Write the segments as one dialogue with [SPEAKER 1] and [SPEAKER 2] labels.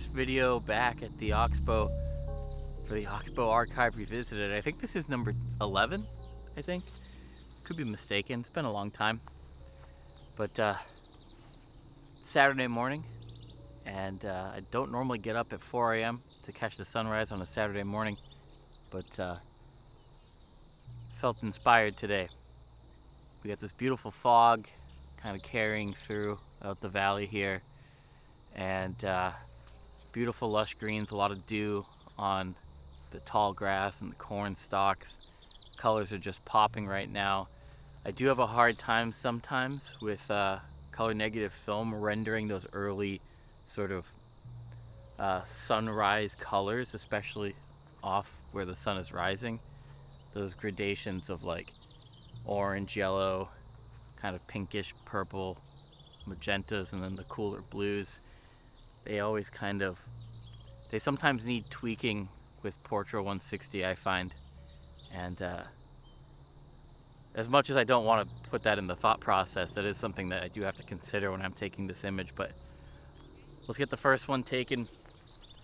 [SPEAKER 1] first video back at the Oxbow for the Oxbow Archive Revisited. I think this is number 11, I think. Could be mistaken, it's been a long time. But Saturday morning, and I don't normally get up at 4 a.m. to catch the sunrise on a Saturday morning, but felt inspired today. We got this beautiful fog kind of carrying through out the valley here, and beautiful lush greens, a lot of dew on the tall grass and the corn stalks. Colors are just popping right now. I do have a hard time sometimes with color negative film rendering those early sort of sunrise colors, especially off where the sun is rising. Those gradations of like orange, yellow, kind of pinkish purple, magentas, and then the cooler blues. They always they sometimes need tweaking with Portra 160, I find. And as much as I don't want to put that in the thought process, that is something that I do have to consider when I'm taking this image. But let's get the first one taken.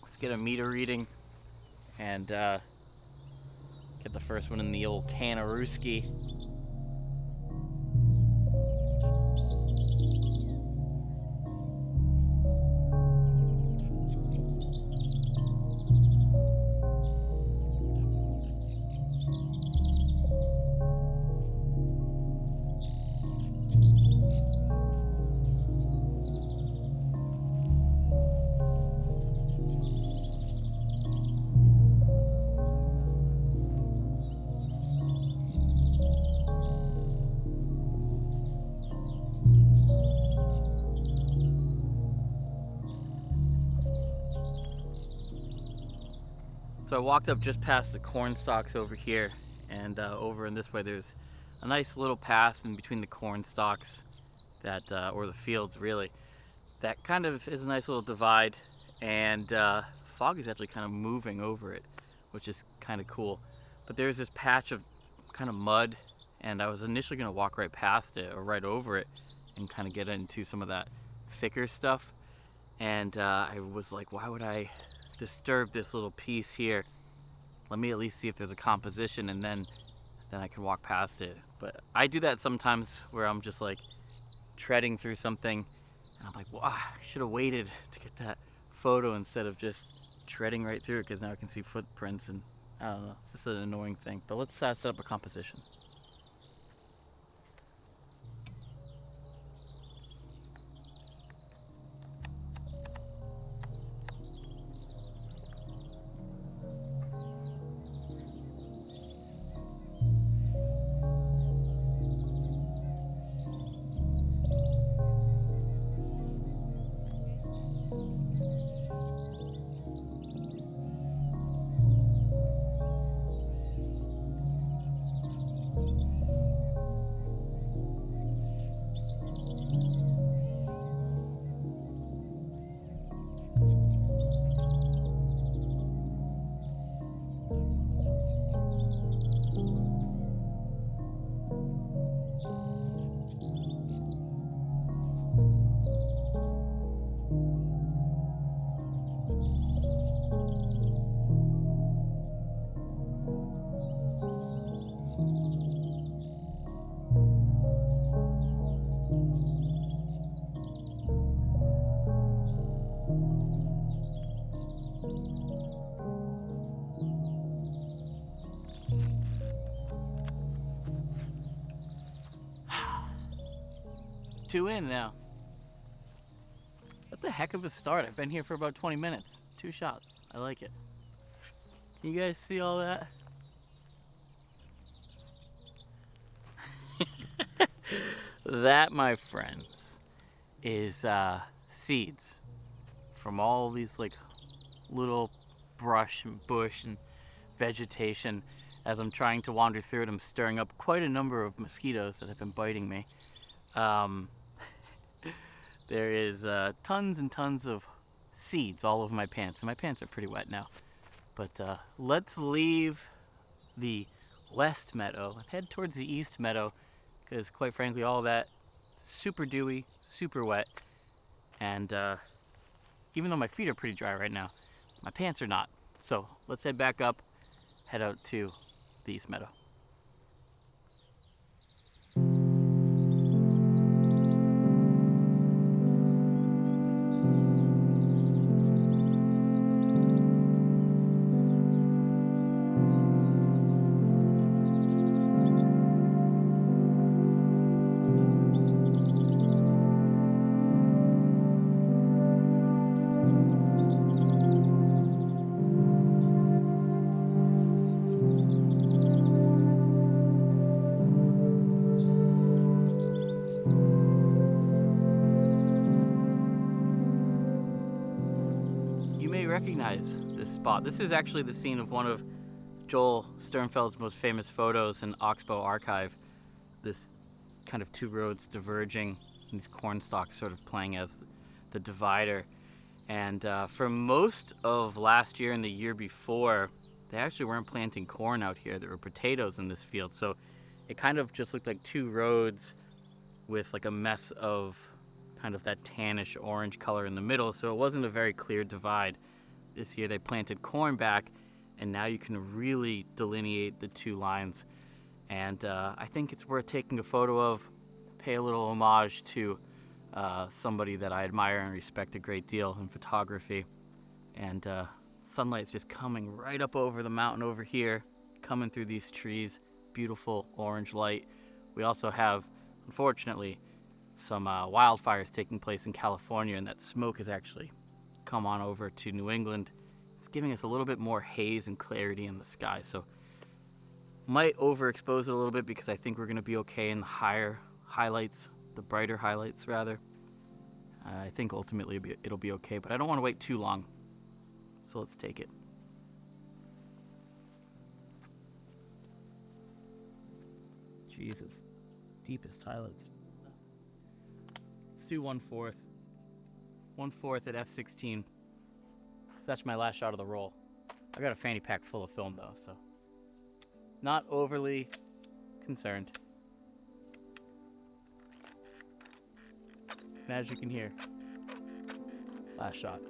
[SPEAKER 1] Let's get a meter reading and get the first one in the old Kanarooski. So I walked up just past the corn stalks over here, and over in this way there's a nice little path in between the corn stalks that, or the fields really, that kind of is a nice little divide, and fog is actually kind of moving over it, which is kind of cool. But there's this patch of kind of mud, and I was initially going to walk right past it or right over it and kind of get into some of that thicker stuff, and I was like, why would I disturb this little piece here? Let me at least see if there's a composition, and then I can walk past it. But I do that sometimes where I'm just like treading through something and I'm like, wow, I should have waited to get that photo instead of just treading right through it, because now I can see footprints, and I don't know, it's just an annoying thing. But let's set up a composition. Two in now. That's a heck of a start. I've been here for about 20 minutes. 2 shots. I like it. You guys see all that? That, my friends, is seeds from all these like little brush and bush and vegetation. As I'm trying to wander through it, I'm stirring up quite a number of mosquitoes that have been biting me. There is tons and tons of seeds all over my pants, and my pants are pretty wet now. But let's leave the west meadow and head towards the east meadow, because quite frankly all that super dewy, super wet, and even though my feet are pretty dry right now, my pants are not. So let's head back up, head out to the East Meadow. Recognize this spot. This is actually the scene of one of Joel Sternfeld's most famous photos in Oxbow archive. This kind of two roads diverging, and these corn stalks sort of playing as the divider. And for most of last year and the year before, they actually weren't planting corn out here. There were potatoes in this field. So it kind of just looked like two roads with like a mess of kind of that tannish orange color in the middle. So it wasn't a very clear divide. This year they planted corn back, and now you can really delineate the two lines. And I think it's worth taking a photo of, pay a little homage to somebody that I admire and respect a great deal in photography. And sunlight's just coming right up over the mountain over here, coming through these trees, beautiful orange light. We also have, unfortunately, some wildfires taking place in California, and that smoke is actually come on over to New England. It's giving us a little bit more haze and clarity in the sky, so might overexpose it a little bit because I think we're going to be okay in the higher highlights, the brighter highlights rather. I think ultimately it'll be okay, but I don't want to wait too long, so let's take it. Jesus, deepest highlights. Let's do 1/4. 1/4 at f/16. So that's my last shot of the roll. I got a fanny pack full of film though, so not overly concerned. And as you can hear, last shot.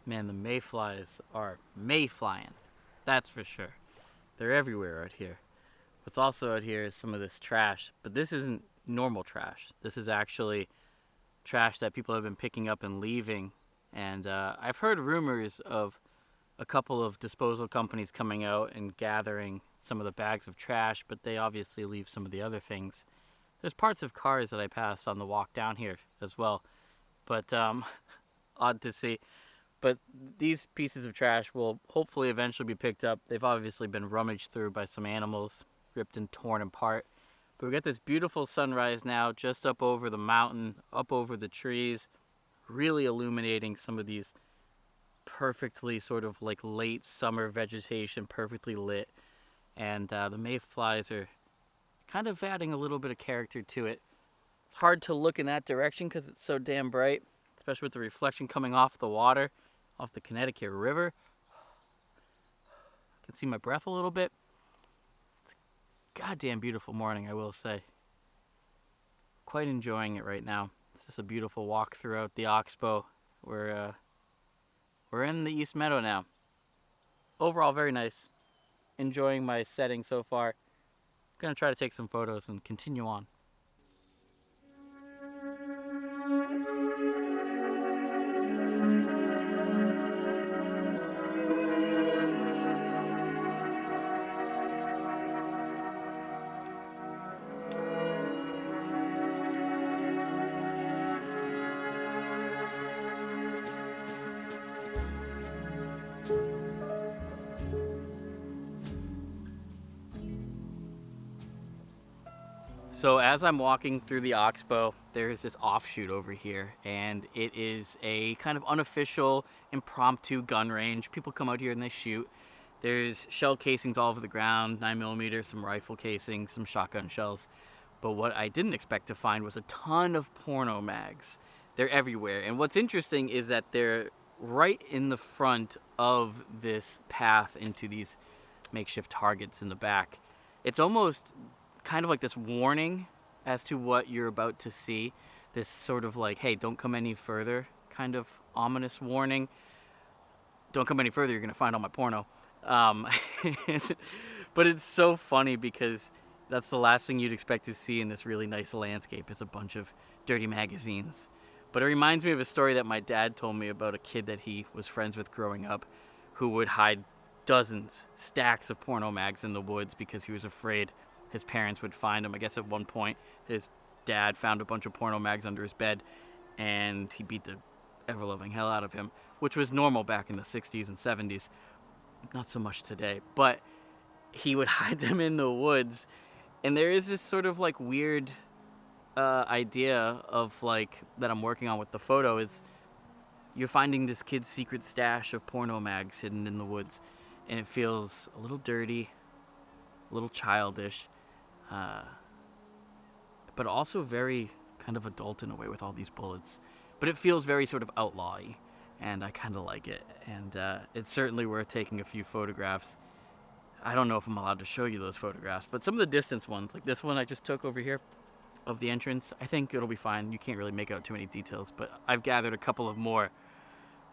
[SPEAKER 1] Man, the mayflies are mayflying. That's for sure. They're everywhere out here. What's also out here is some of this trash, but this isn't normal trash. This is actually trash that people have been picking up and leaving. And I've heard rumors of a couple of disposal companies coming out and gathering some of the bags of trash, but they obviously leave some of the other things. There's parts of cars that I passed on the walk down here as well, but odd to see. But these pieces of trash will hopefully eventually be picked up. They've obviously been rummaged through by some animals, ripped and torn apart. But we got this beautiful sunrise now just up over the mountain, up over the trees, really illuminating some of these perfectly sort of like late summer vegetation, perfectly lit. And the mayflies are kind of adding a little bit of character to it. It's hard to look in that direction because it's so damn bright, especially with the reflection coming off the water, off the Connecticut River. I can see my breath a little bit. It's a goddamn beautiful morning, I will say. Quite enjoying it right now. It's just a beautiful walk throughout the Oxbow. We're in the East Meadow now. Overall, very nice. Enjoying my setting so far. Gonna try to take some photos and continue on. So as I'm walking through the Oxbow, there's this offshoot over here, and it is a kind of unofficial, impromptu gun range. People come out here and they shoot. There's shell casings all over the ground, 9mm, some rifle casings, some shotgun shells. But what I didn't expect to find was a ton of porno mags. They're everywhere. And what's interesting is that they're right in the front of this path into these makeshift targets in the back. It's almost kind of like this warning as to what you're about to see. This sort of like, hey, don't come any further kind of ominous warning. Don't come any further, you're going to find all my porno. But it's so funny because that's the last thing you'd expect to see in this really nice landscape is a bunch of dirty magazines. But it reminds me of a story that my dad told me about a kid that he was friends with growing up who would hide dozens, stacks of porno mags in the woods because he was afraid his parents would find him. I guess at one point his dad found a bunch of porno mags under his bed and he beat the ever-loving hell out of him, which was normal back in the 60s and 70s. Not so much today, but he would hide them in the woods. And there is this sort of like weird idea of like that I'm working on with the photo is you're finding this kid's secret stash of porno mags hidden in the woods, and it feels a little dirty, a little childish, but also very kind of adult in a way with all these bullets. But it feels very sort of outlaw-y, and I kind of like it. And it's certainly worth taking a few photographs. I don't know if I'm allowed to show you those photographs, but some of the distance ones, like this one I just took over here of the entrance, I think it'll be fine. You can't really make out too many details, but I've gathered a couple of more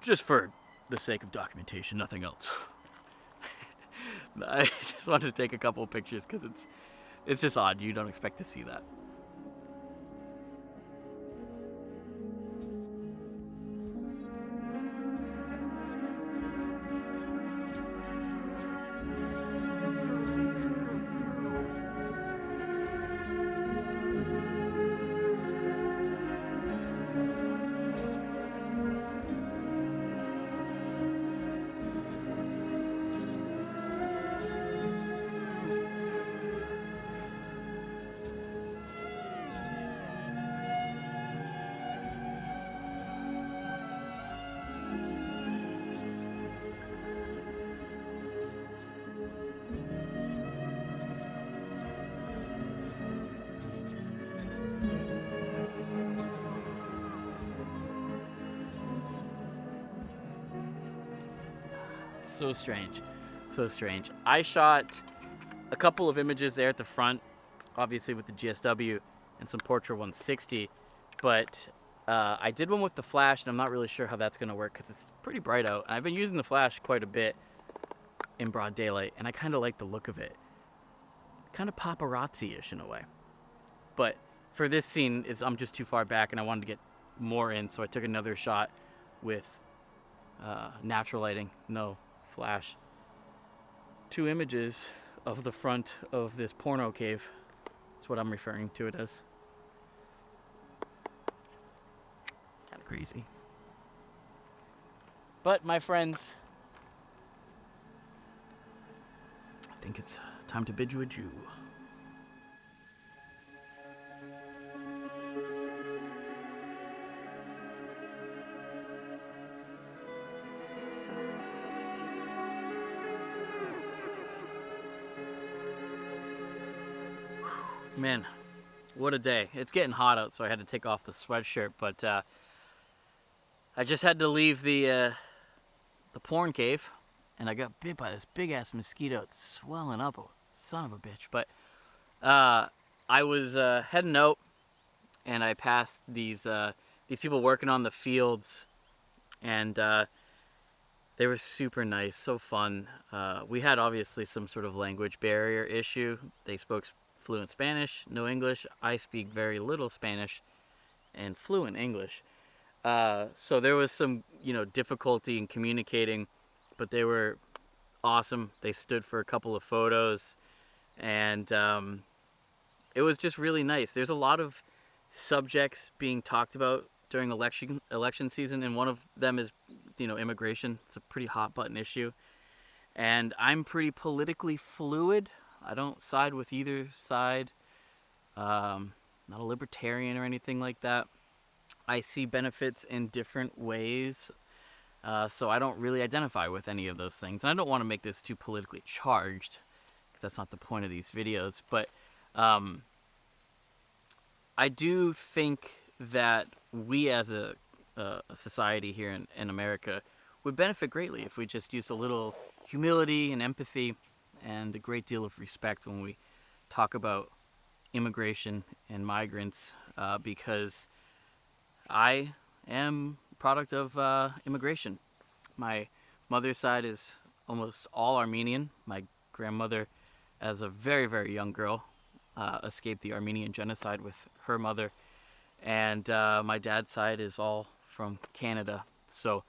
[SPEAKER 1] just for the sake of documentation, nothing else. I just wanted to take a couple of pictures because it's just odd. You don't expect to see that. So strange. So strange. I shot a couple of images there at the front, obviously with the GSW and some Portra 160, but I did one with the flash, and I'm not really sure how that's going to work because it's pretty bright out. And I've been using the flash quite a bit in broad daylight, and I kind of like the look of it. Kind of paparazzi-ish in a way. But for this scene, I'm just too far back, and I wanted to get more in, so I took another shot with natural lighting, no flash. 2 images of the front of this porno cave. That's what I'm referring to it as. Kind of crazy. But my friends, I think it's time to bid you adieu. Man, what a day. It's getting hot out, so I had to take off the sweatshirt, but I just had to leave the porn cave, and I got bit by this big-ass mosquito. It's swelling up, son of a bitch. But I was heading out, and I passed these people working on the fields, and they were super nice, so fun. We had obviously some sort of language barrier issue. They spoke fluent Spanish, no English. I speak very little Spanish and fluent English. So there was some, difficulty in communicating, but they were awesome. They stood for a couple of photos, and it was just really nice. There's a lot of subjects being talked about during election season, and one of them is, immigration. It's a pretty hot button issue, and I'm pretty politically fluid. I don't side with either side. not a libertarian or anything like that. I see benefits in different ways, so I don't really identify with any of those things. And I don't want to make this too politically charged, because that's not the point of these videos. But I do think that we as a society here in America would benefit greatly if we just used a little humility and empathy and a great deal of respect when we talk about immigration and migrants, because I am a product of immigration. My mother's side is almost all Armenian. My grandmother, as a very, very young girl, escaped the Armenian genocide with her mother. And my dad's side is all from Canada. So,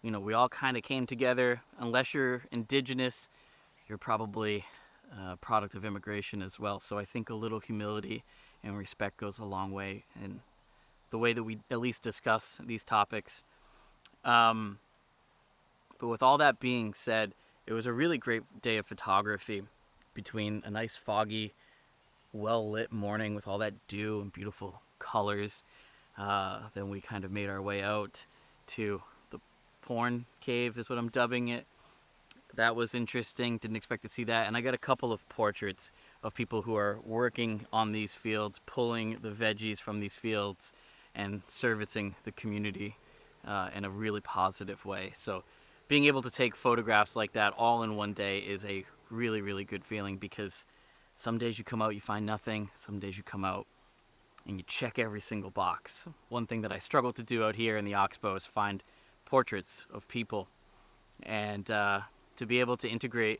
[SPEAKER 1] we all kind of came together. Unless you're indigenous, you're probably a product of immigration as well. So I think a little humility and respect goes a long way in the way that we at least discuss these topics. But with all that being said, it was a really great day of photography, between a nice foggy, well-lit morning with all that dew and beautiful colors. Then we kind of made our way out to the porn cave, is what I'm dubbing it. That was interesting. Didn't expect to see that. And I got a couple of portraits of people who are working on these fields, pulling the veggies from these fields and servicing the community in a really positive way. So being able to take photographs like that all in one day is a really, really good feeling, because some days you come out, you find nothing. Some days you come out and you check every single box. One thing that I struggle to do out here in the Oxbow is find portraits of people. And to be able to integrate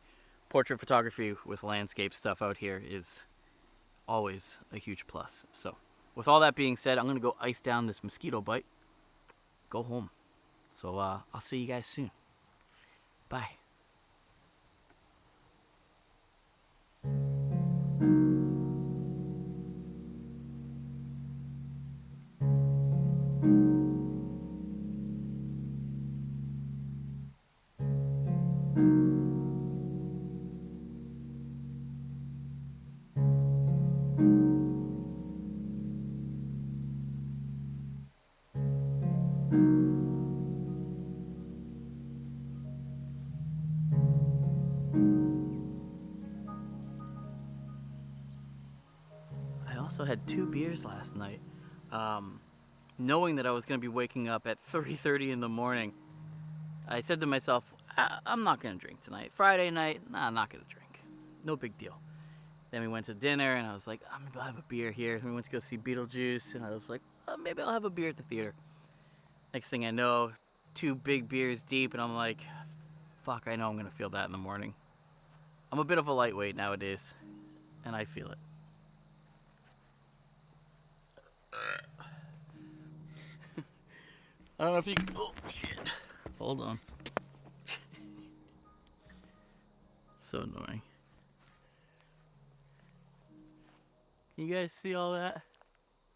[SPEAKER 1] portrait photography with landscape stuff out here is always a huge plus. So with all that being said, I'm going to go ice down this mosquito bite, go home. So I'll see you guys soon. Bye. I also had 2 beers last night, knowing that I was going to be waking up at 3:30 in the morning. I said to myself, I'm not going to drink tonight. Friday night, nah, I'm not going to drink. No big deal. Then we went to dinner, and I was like, I'm going to have a beer here. We went to go see Beetlejuice, and I was like, maybe I'll have a beer at the theater. Next thing I know, 2 big beers deep, and I'm like, fuck, I know I'm going to feel that in the morning. I'm a bit of a lightweight nowadays, and I feel it. I don't know if you can... Oh, shit. Hold on. So annoying. Can you guys see all that?